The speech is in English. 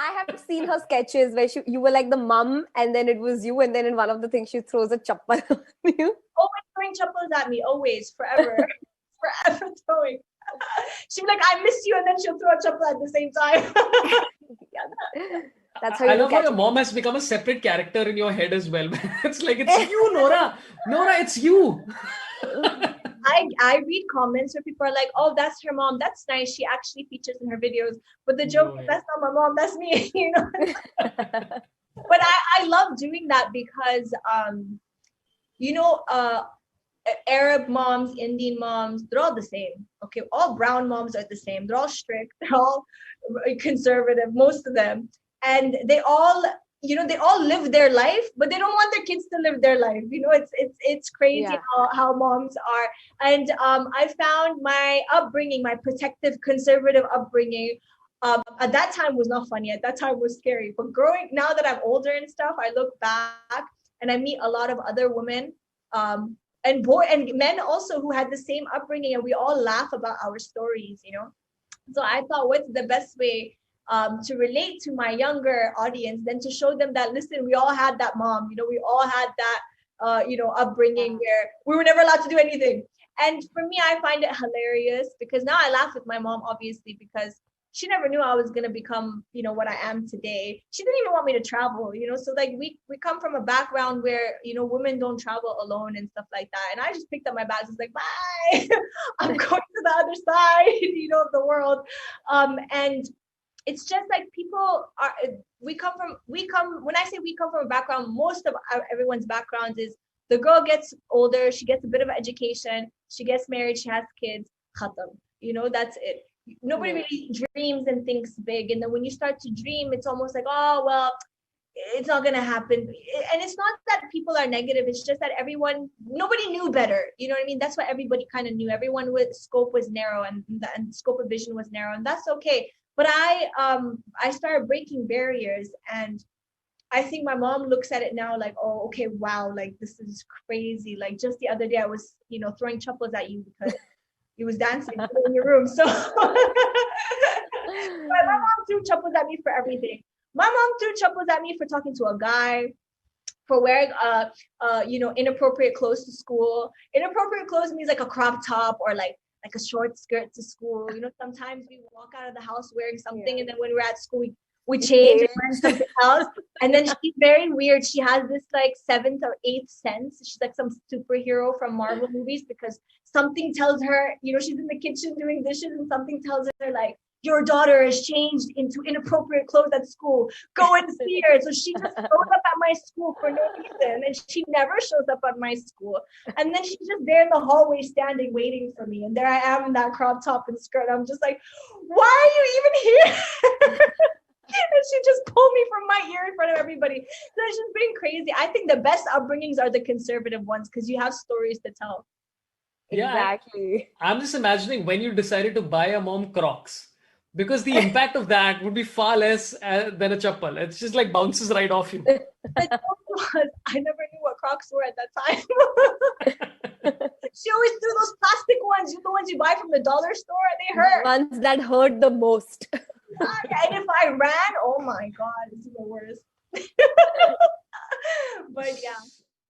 I have seen her sketches where you were like the mum, and then it was you, and then in one of the things she throws a chappal on you. Always throwing chappals at me, always, forever, forever throwing. She'll be like, I miss you, and then she'll throw a chappal at the same time. Yeah, that's how I you love how catch your it. mom has become a separate character in your head as well. It's like, it's you, Nora. Nora, it's you. I read comments where people are like, oh, that's her mom. That's nice. She actually features in her videos. But the joke is, that's not my mom. That's me. You know. But I love doing that because you know, Arab moms, Indian moms, they're all the same. Okay, all brown moms are the same. They're all strict. They're all conservative, most of them, and they all, you know, they all live their life, but they don't want their kids to live their life. You know, it's crazy Yeah. how moms are. And I found my upbringing, my protective, conservative upbringing. At that time was not funny. At that time was scary. But growing now that I'm older and stuff, I look back and I meet a lot of other women. And men also who had the same upbringing, and we all laugh about our stories, you know. So I thought, what's the best way to relate to my younger audience than to show them that, listen, we all had that mom, you know, we all had that you know, upbringing where we were never allowed to do anything. And for me, I find it hilarious because now I laugh with my mom, obviously, because she never knew I was going to become, you know, what I am today. She didn't even want me to travel, you know. So like we come from a background where, you know, women don't travel alone and stuff like that. And I just picked up my bags and was like, bye, I'm going to the other side, you know, of the world. And it's just like people are, when I say we come from a background, most of everyone's backgrounds is the girl gets older, she gets a bit of education, she gets married, she has kids, khatam. You know, that's it. Nobody really dreams and thinks big. And then when you start to dream, it's almost like, oh, well, it's not going to happen. And it's not that people are negative. It's just that nobody knew better. You know what I mean? That's what everybody kind of knew. Everyone with scope was narrow and scope of vision was narrow. And that's okay. But I started breaking barriers, and I think my mom looks at it now like, oh, okay, wow, like this is crazy. Like just the other day I was, you know, throwing chappals at you because he was dancing in your room. So my mom threw chappals at me for everything. My mom threw chappals at me for talking to a guy, for wearing you know, inappropriate clothes to school. Inappropriate clothes means like a crop top or like a short skirt to school. You know, sometimes we walk out of the house wearing something, and then when we're at school we change and learn something else. And then she's very weird. She has this like 7th or 8th sense. She's like some superhero from Marvel movies, because something tells her, you know, she's in the kitchen doing dishes and something tells her like, your daughter has changed into inappropriate clothes at school. Go and see her. So she just shows up at my school for no reason. And she never shows up at my school. And then she's just there in the hallway standing, waiting for me. And there I am in that crop top and skirt. I'm just like, why are you even here? And she just pulled me from my ear in front of everybody. So it's just been crazy. I think the best upbringings are the conservative ones because you have stories to tell. Yeah, Exactly. I'm just imagining when you decided to buy a mom Crocs, because the impact of that would be far less than a chappal. It's just like bounces right off you. The joke was, I never knew what Crocs were at that time. She always threw those plastic ones, the ones you buy from the dollar store. They hurt. The ones that hurt the most. And if I ran, oh my God, it's the worst. But yeah.